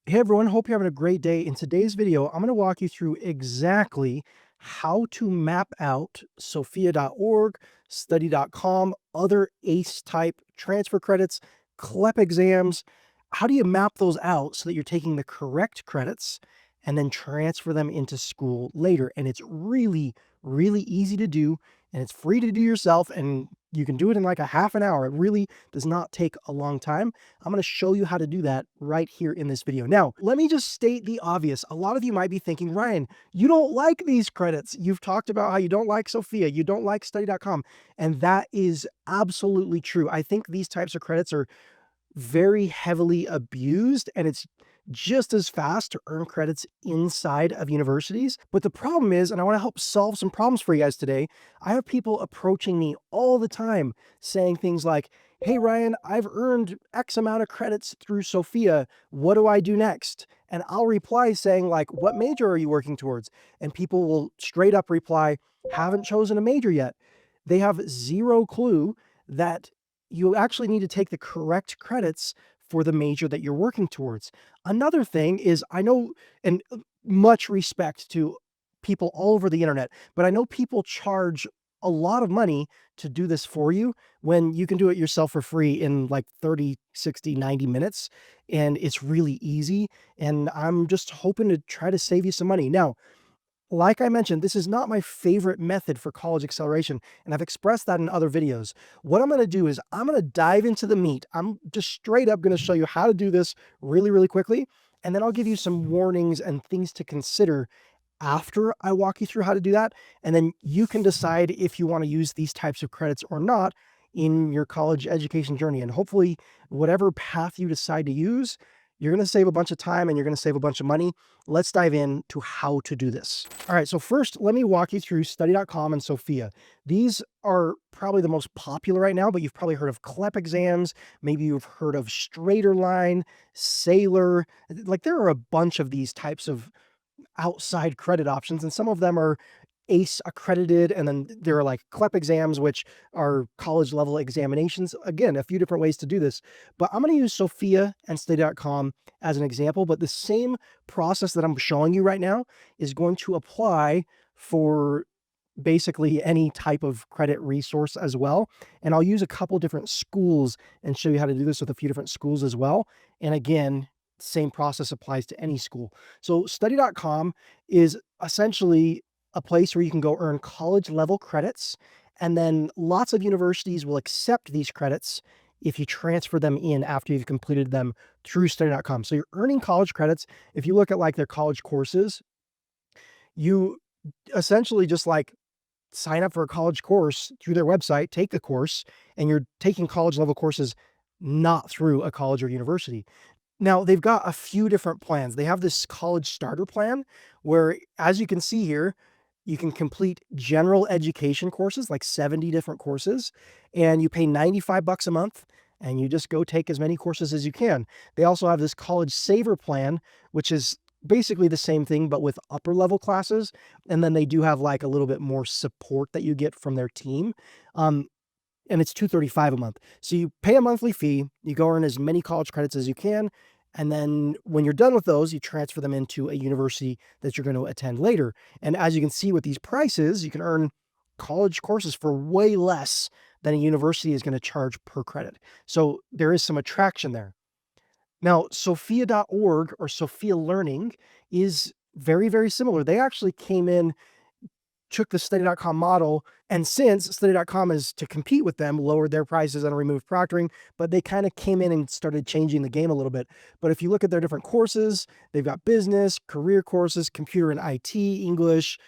Hey everyone, hope you're having a great day. In today's video, I'm going to walk you through exactly how to map out sophia.org, study.com, other ACE type transfer credits, CLEP exams. How do you map those out so that you're taking the correct credits and then transfer them into school later? And it's really, really easy to do, and it's free to do yourself, and you can do it in like a half an hour. It really does not take a long time. I'm going to show you how to do that right here in this video. Now, let me just state the obvious. A lot of you might be thinking, Ryan, you don't like these credits. You've talked about how you don't like Sophia, you don't like study.com, and that is absolutely true. I think these types of credits are very heavily abused, and it's just as fast to earn credits inside of universities. But the problem is, and I want to help solve some problems for you guys today, I have people approaching me all the time saying things like, hey Ryan, I've earned X amount of credits through Sophia. What do I do next? And I'll reply saying, like, what major are you working towards? And people will straight up reply, haven't chosen a major yet. They have zero clue that you actually need to take the correct credits for the major that you're working towards. Another thing is, I know, and much respect to people all over the internet, but I know people charge a lot of money to do this for you when you can do it yourself for free in like 30, 60, 90 minutes. And it's really easy. And I'm just hoping to try to save you some money. Now, like I mentioned, this is not my favorite method for college acceleration, and I've expressed that in other videos. What I'm going to do is I'm going to dive into the meat. I'm just straight up going to show you how to do this really, really quickly, and then I'll give you some warnings and things to consider after I walk you through how to do that, and then you can decide if you want to use these types of credits or not in your college education journey. And hopefully, whatever path you decide to use, you're going to save a bunch of time and you're going to save a bunch of money. Let's dive into how to do this. All right, so first, let me walk you through study.com and Sophia. These are probably the most popular right now, but you've probably heard of CLEP exams. Maybe you've heard of Straighter Line, Sailor. Like, there are a bunch of these types of outside credit options, and some of them are ACE accredited, and then there are like CLEP exams, which are college level examinations. Again, a few different ways to do this, but I'm going to use Sophia and study.com as an example, but the same process that I'm showing you right now is going to apply for basically any type of credit resource as well. And I'll use a couple different schools and show you how to do this with a few different schools as well. And again, same process applies to any school. So study.com is essentially a place where you can go earn college level credits, and then lots of universities will accept these credits if you transfer them in after you've completed them through study.com. So you're earning college credits. If you look at like their college courses, you essentially just like sign up for a college course through their website, take the course, and you're taking college level courses not through a college or university. Now, they've got a few different plans. They have this college starter plan where, as you can see here, you can complete general education courses, like 70 different courses, and you pay 95 bucks a month, and you just go take as many courses as you can. They also have this college saver plan, which is basically the same thing, but with upper level classes. And then they do have like a little bit more support that you get from their team. And it's $235 a month. So you pay a monthly fee, you go earn as many college credits as you can, and then when you're done with those, you transfer them into a university that you're going to attend later. And as you can see with these prices, you can earn college courses for way less than a university is going to charge per credit. So there is some attraction there. Now, sophia.org or Sophia Learning is very, very similar. They actually came in, took the study.com model, and since study.com is to compete with them, lowered their prices and removed proctoring, but they kind of came in and started changing the game a little bit. But if you look at their different courses, they've got business, career courses, computer and IT, English,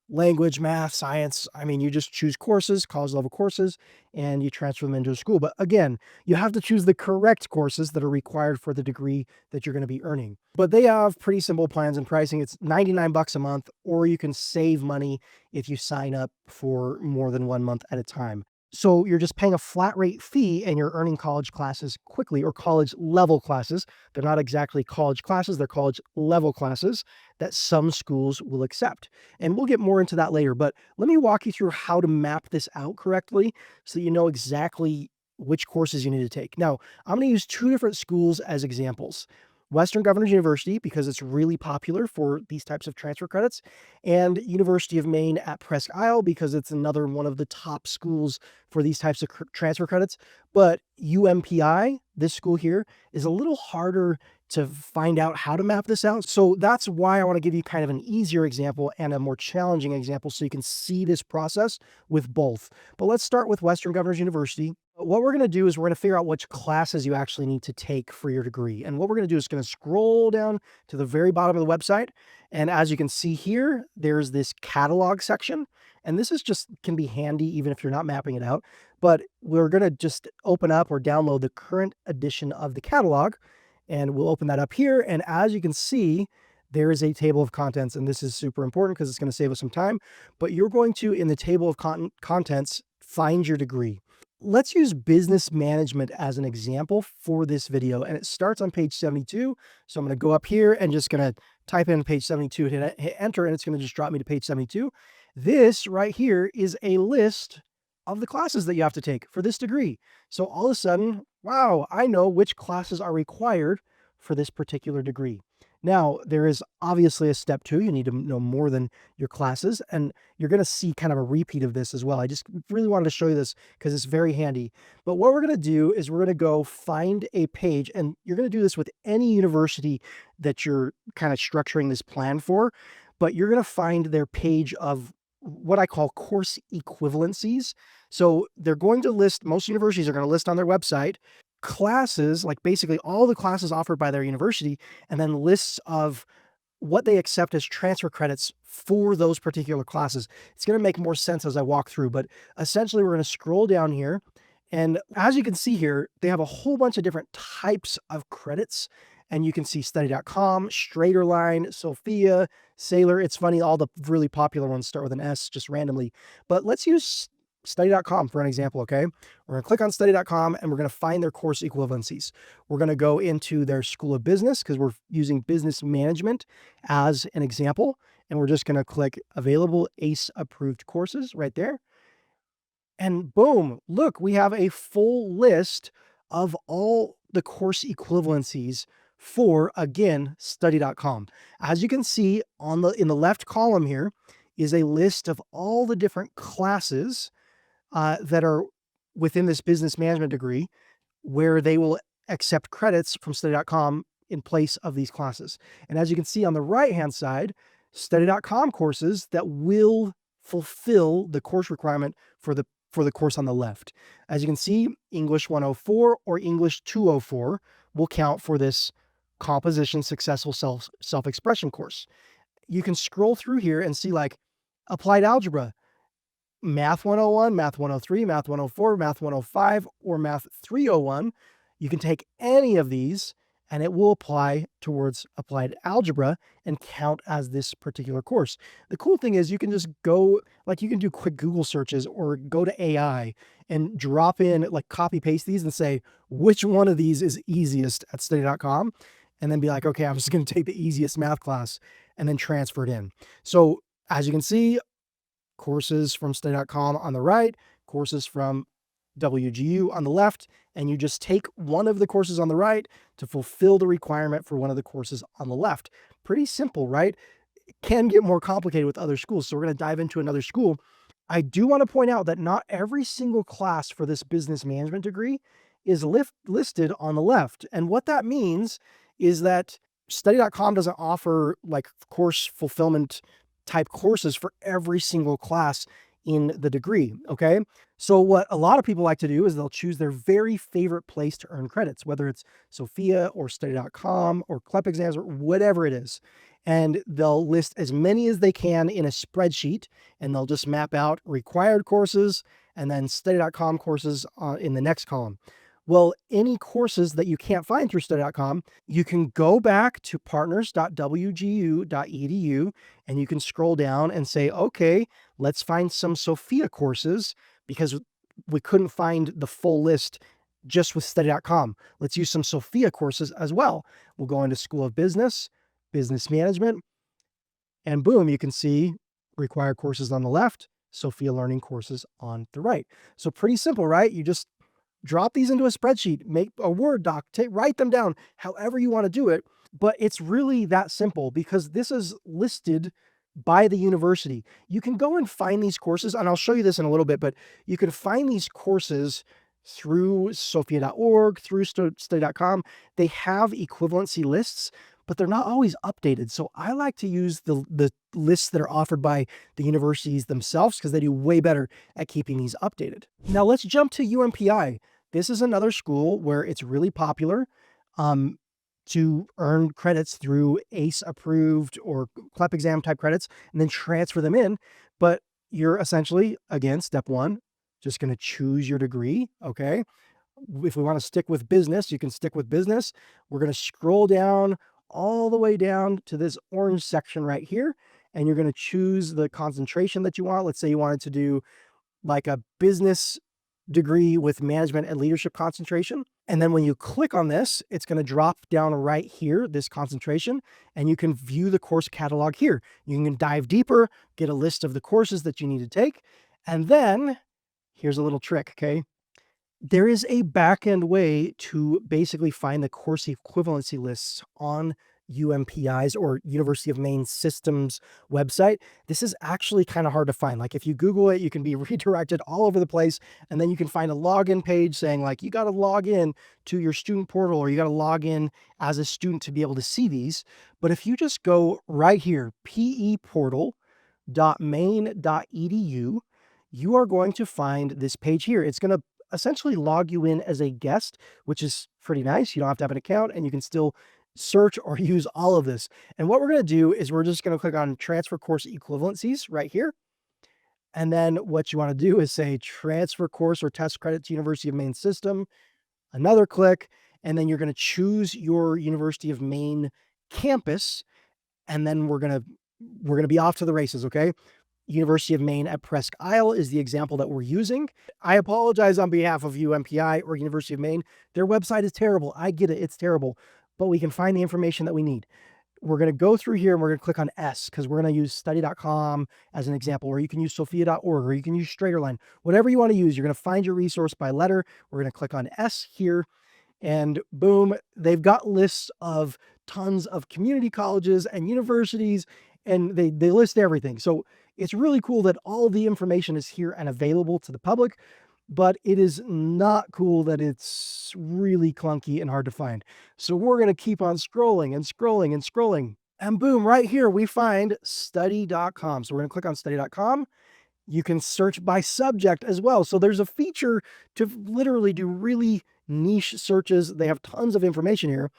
language, math, science. I mean, you just choose courses, college level courses, and you transfer them into a school. But again, you have to choose the correct courses that are required for the degree that you're going to be earning. But they have pretty simple plans and pricing. It's 99 bucks a month, or you can save money if you sign up for more than 1 month at a time. So you're just paying a flat rate fee and you're earning college classes quickly, or college level classes. They're not exactly college classes, they're college level classes that some schools will accept. And we'll get more into that later, but let me walk you through how to map this out correctly so you know exactly which courses you need to take. Now, I'm going to use two different schools as examples. Western Governors University, because it's really popular for these types of transfer credits, and University of Maine at Presque Isle, because it's another one of the top schools for these types of transfer credits. But UMPI, this school here, is a little harder to find out how to map this out. So that's why I want to give you kind of an easier example and a more challenging example so you can see this process with both. But let's start with Western Governors University. What we're going to do is we're going to figure out which classes you actually need to take for your degree. And what we're going to do is going to scroll down to the very bottom of the website. And as you can see here, there's this catalog section. And this is just can be handy even if you're not mapping it out. But we're going to just open up or download the current edition of the catalog. And we'll open that up here. And as you can see, there is a table of contents. And this is super important because it's going to save us some time. But you're going to, in the table of contents, find your degree. Let's use business management as an example for this video. And it starts on page 72. So I'm going to go up here and just going to type in page 72 and hit enter, and it's going to just drop me to page 72. This right here is a list of the classes that you have to take for this degree. So all of a sudden, wow, I know which classes are required for this particular degree. Now, there is obviously a step 2. You need to know more than your classes, and you're going to see kind of a repeat of this as well. I just really wanted to show you this because it's very handy. But what we're going to do is we're going to go find a page, and you're going to do this with any university that you're kind of structuring this plan for, but you're going to find their page of what I call course equivalencies. So they're going to list, most universities are going to list on their website classes, like basically all the classes offered by their university, and then lists of what they accept as transfer credits for those particular classes. It's going to make more sense as I walk through, but essentially we're going to scroll down here. And as you can see here, they have a whole bunch of different types of credits. And you can see study.com, Straighter Line, Sophia, Sailor. It's funny, all the really popular ones start with an S just randomly. But let's use study.com for an example, okay? We're going to click on study.com and we're going to find their course equivalencies. We're going to go into their School of Business because we're using business management as an example. And we're just going to click available ACE approved courses right there. And boom, look, we have a full list of all the course equivalencies for, again, study.com. As you can see in the left column here is a list of all the different classes that are within this business management degree where they will accept credits from study.com in place of these classes. And as you can see on the right-hand side, study.com courses that will fulfill the course requirement for the course on the left. As you can see, English 104 or English 204 will count for this composition successful self-expression course. You can scroll through here and see like applied algebra, Math 101, Math 103, Math 104, Math 105, or Math 301. You can take any of these and it will apply towards applied algebra and count as this particular course. The cool thing is you can just go, like you can do quick Google searches or go to AI and drop in, like copy paste these and say, which one of these is easiest at study.com? And then be like, okay, I'm just going to take the easiest math class and then transfer it in. So as you can see, courses from study.com on the right, courses from WGU on the left, and you just take one of the courses on the right to fulfill the requirement for one of the courses on the left. Pretty simple, right? It can get more complicated with other schools, so we're going to dive into another school. I do want to point out that not every single class for this business management degree is listed on the left. And what that means is that study.com doesn't offer like course fulfillment type courses for every single class in the degree, okay? So what a lot of people like to do is they'll choose their very favorite place to earn credits, whether it's Sophia or study.com or CLEP exams or whatever it is. And they'll list as many as they can in a spreadsheet, and they'll just map out required courses and then study.com courses in the next column. Well, any courses that you can't find through study.com, you can go back to partners.wgu.edu and you can scroll down and say, okay, let's find some Sophia courses because we couldn't find the full list just with study.com. Let's use some Sophia courses as well. We'll go into School of Business, Business Management, and boom, you can see required courses on the left, Sophia Learning courses on the right. So pretty simple, right? You just drop these into a spreadsheet, make a Word doc, write them down, however you want to do it. But it's really that simple because this is listed by the university. You can go and find these courses, and I'll show you this in a little bit, but you can find these courses through sophia.org, through study.com. They have equivalency lists, but they're not always updated. So I like to use the lists that are offered by the universities themselves because they do way better at keeping these updated. Now let's jump to UMPI. This is another school where it's really popular. To earn credits through ACE approved or CLEP exam type credits and then transfer them in. But you're essentially, again, step one, just going to choose your degree. Okay. If we want to stick with business, you can stick with business. We're going to scroll down all the way down to this orange section right here. And you're going to choose the concentration that you want. Let's say you wanted to do like a business degree with management and leadership concentration. And then when you click on this, it's going to drop down right here, this concentration, and you can view the course catalog here. You can dive deeper, get a list of the courses that you need to take. And then here's a little trick, okay? There is a back-end way to basically find the course equivalency lists on UMPI's or University of Maine Systems website. This is actually kind of hard to find. Like if you Google it, you can be redirected all over the place, and then you can find a login page saying like, you got to log in to your student portal or you got to log in as a student to be able to see these. But if you just go right here, peportal.maine.edu, you are going to find this page here. It's going to essentially log you in as a guest, which is pretty nice. You don't have to have an account and you can still search or use all of this. And what we're going to do is we're just going to click on transfer course equivalencies right here. And then what you want to do is say transfer course or test credit to University of Maine system, another click, and then you're going to choose your University of Maine campus. And then we're going to be off to the races. Okay. University of Maine at Presque Isle is the example that we're using. I apologize on behalf of UMPI or University of Maine. Their website is terrible. I get it. It's terrible. But we can find the information that we need. We're going to go through here and we're going to click on S because we're going to use study.com as an example, or you can use sophia.org, or you can use Straighterline. Whatever you want to use, you're going to find your resource by letter. We're going to click on S here. And boom, they've got lists of tons of community colleges and universities, and they list everything. So it's really cool that all the information is here and available to the public, but it is not cool that it's really clunky and hard to find. So we're going to keep on scrolling and scrolling and scrolling. And boom, right here we find study.com. So we're going to click on study.com. You can search by subject as well. So there's a feature to literally do really niche searches. They have tons of information here,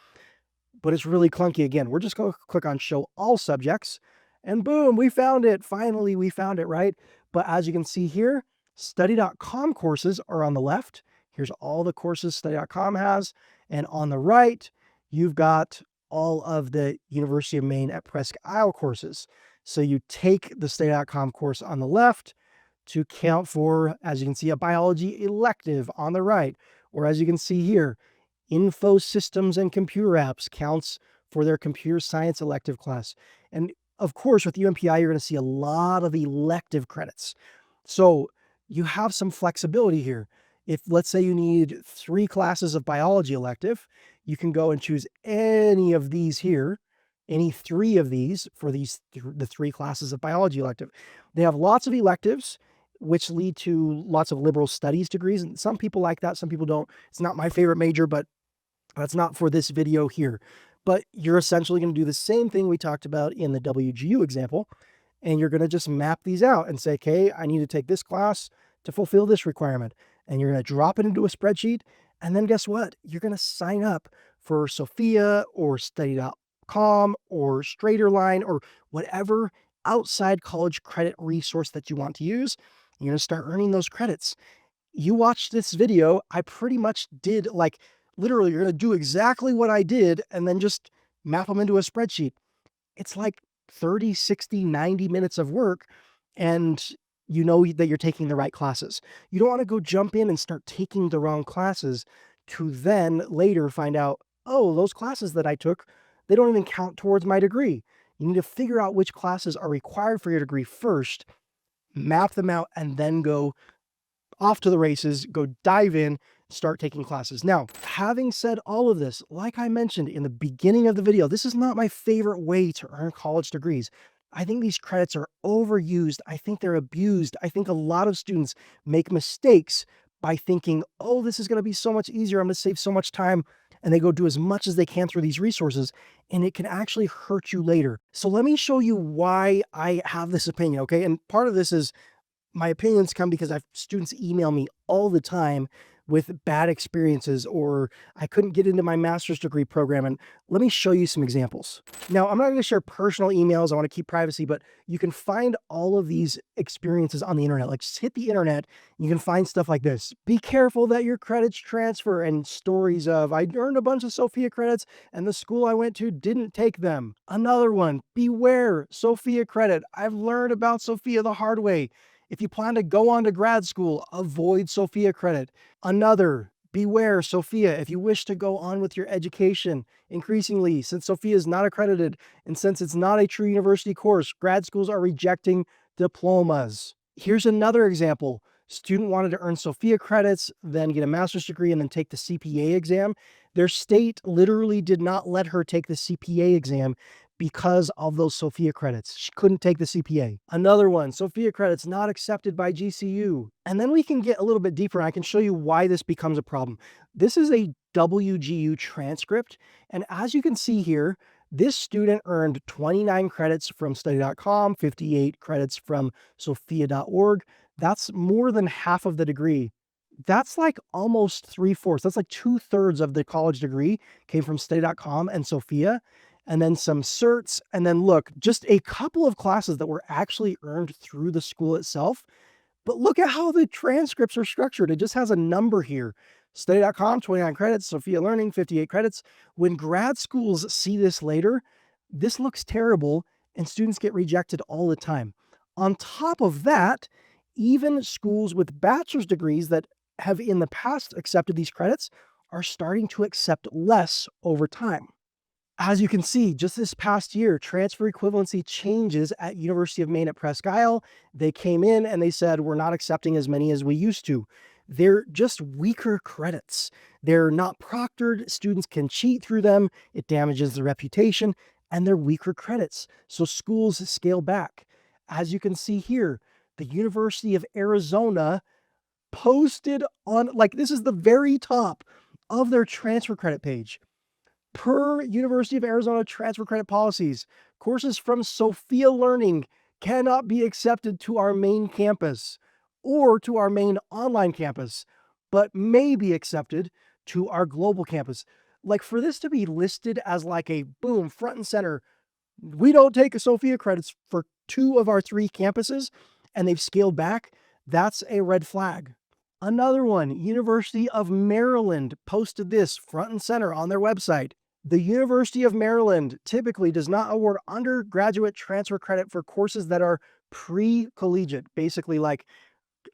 but it's really clunky. Again, we're just going to click on show all subjects and boom, we found it. Finally, we found it, right? But as you can see here, study.com courses are on the left. Here's all the courses study.com has. And on the right, you've got all of the University of Maine at Presque Isle courses. So you take the study.com course on the left to count for, as you can see, a biology elective on the right. Or as you can see here, info systems and computer apps counts for their computer science elective class. And of course, with UMPI, you're going to see a lot of elective credits. So you have some flexibility here. If let's say you need 3 classes of biology elective, you can go and choose any of these here, any 3 of these for the 3 classes of biology elective. They have lots of electives, which lead to lots of liberal studies degrees. And some people like that, some people don't. It's not my favorite major, but that's not for this video here. But you're essentially going to do the same thing we talked about in the WGU example. And you're going to just map these out and say, okay, I need to take this class to fulfill this requirement. And you're going to drop it into a spreadsheet. And then guess what? You're going to sign up for Sophia or study.com or Straighterline or whatever outside college credit resource that you want to use. You're going to start earning those credits. You watched this video. I pretty much did like literally, you're going to do exactly what I did and then just map them into a spreadsheet. It's like 30, 60, 90 minutes of work, and you know that you're taking the right classes. You don't want to go jump in and start taking the wrong classes to then later find out, oh, those classes that I took, they don't even count towards my degree. You need to figure out which classes are required for your degree first, map them out, and then go off to the races, go dive in, start taking classes. Now, having said all of this, like I mentioned in the beginning of the video, this is not my favorite way to earn college degrees. I think these credits are overused. I think they're abused. I think a lot of students make mistakes by thinking, oh, this is going to be so much easier. I'm going to save so much time. And they go do as much as they can through these resources, and it can actually hurt you later. So let me show you why I have this opinion, okay? And part of this is my opinions come because I've students email me all the time with bad experiences, or I couldn't get into my master's degree program. And let me show you some examples. Now, I'm not going to share personal emails. I want to keep privacy, but you can find all of these experiences on the internet. Like, just hit the internet, you can find stuff like this. Be careful that your credits transfer, and stories of, I earned a bunch of Sophia credits and the school I went to didn't take them. Another one, beware, Sophia credit. I've learned about Sophia the hard way. If you plan to go on to grad school, avoid Sophia credit. Another, beware Sophia if you wish to go on with your education. Increasingly, since Sophia is not accredited and since it's not a true university course, grad schools are rejecting diplomas. Here's another example. Student wanted to earn Sophia credits, then get a master's degree, and then take the CPA exam. Their state literally did not let her take the CPA exam because of those Sophia credits. She couldn't take the CPA. Another one, Sophia credits not accepted by GCU. And then we can get a little bit deeper, and I can show you why this becomes a problem. This is a WGU transcript, and as you can see here, this student earned 29 credits from study.com, 58 credits from sophia.org. That's more than half of the degree. That's like almost 3/4. That's like 2/3 of the college degree came from study.com and Sophia, and then some certs. And then look, just a couple of classes that were actually earned through the school itself. But look at how the transcripts are structured. It just has a number here. Study.com, 29 credits, Sophia Learning, 58 credits. When grad schools see this later, this looks terrible and students get rejected all the time. On top of that, even schools with bachelor's degrees that have in the past accepted these credits are starting to accept less over time. As you can see, just this past year, transfer equivalency changes at University of Maine at Presque Isle. They came in and they said, we're not accepting as many as we used to. They're just weaker credits. They're not proctored. Students can cheat through them. It damages the reputation, and they're weaker credits. So schools scale back. As you can see here, the University of Arizona posted on, like, this is the very top of their transfer credit page. Per University of Arizona transfer credit policies, courses from Sophia Learning cannot be accepted to our main campus or to our main online campus, but may be accepted to our global campus. Like, for this to be listed as like a boom, front and center, we don't take a Sophia credits for 2 of our 3 campuses, and they've scaled back, that's a red flag. Another one, University of Maryland posted this front and center on their website. The University of Maryland typically does not award undergraduate transfer credit for courses that are pre-collegiate, basically like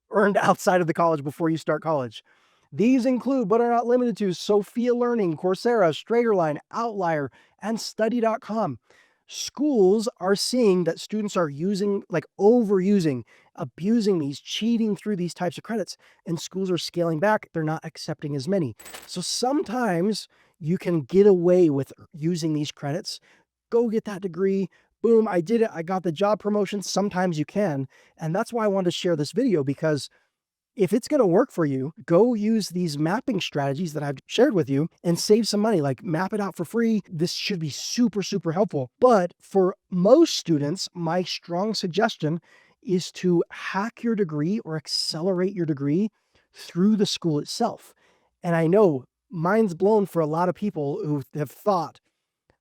earned outside of the college before you start college. These include, but are not limited to, Sophia Learning, Coursera, Straighterline, Outlier, and Study.com. Schools are seeing that students are using, like overusing, abusing these, cheating through these types of credits, and schools are scaling back. They're not accepting as many. So sometimes you can get away with using these credits. Go get that degree. Boom, I did it. I got the job promotion. Sometimes you can. And that's why I wanted to share this video, because if it's going to work for you, go use these mapping strategies that I've shared with you and save some money. Like, map it out for free. This should be super, super helpful. But for most students, my strong suggestion is to hack your degree or accelerate your degree through the school itself. And I know mind's blown for a lot of people who have thought,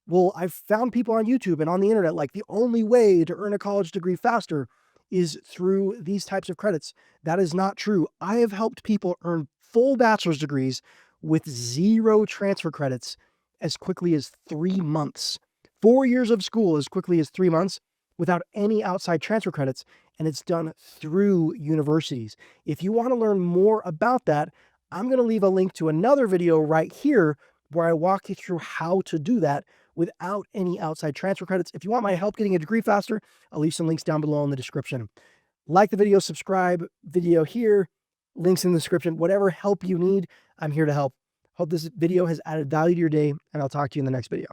well, I've found people on YouTube and on the internet, like, the only way to earn a college degree faster is through these types of credits. That is not true. I have helped people earn full bachelor's degrees with 0 transfer credits as quickly as 3 months. 4 years of school as quickly as 3 months without any outside transfer credits, and it's done through universities. If you want to learn more about that, I'm going to leave a link to another video right here where I walk you through how to do that without any outside transfer credits. If you want my help getting a degree faster, I'll leave some links down below in the description. Like the video, subscribe, video here, links in the description, whatever help you need. I'm here to help. Hope this video has added value to your day, and I'll talk to you in the next video.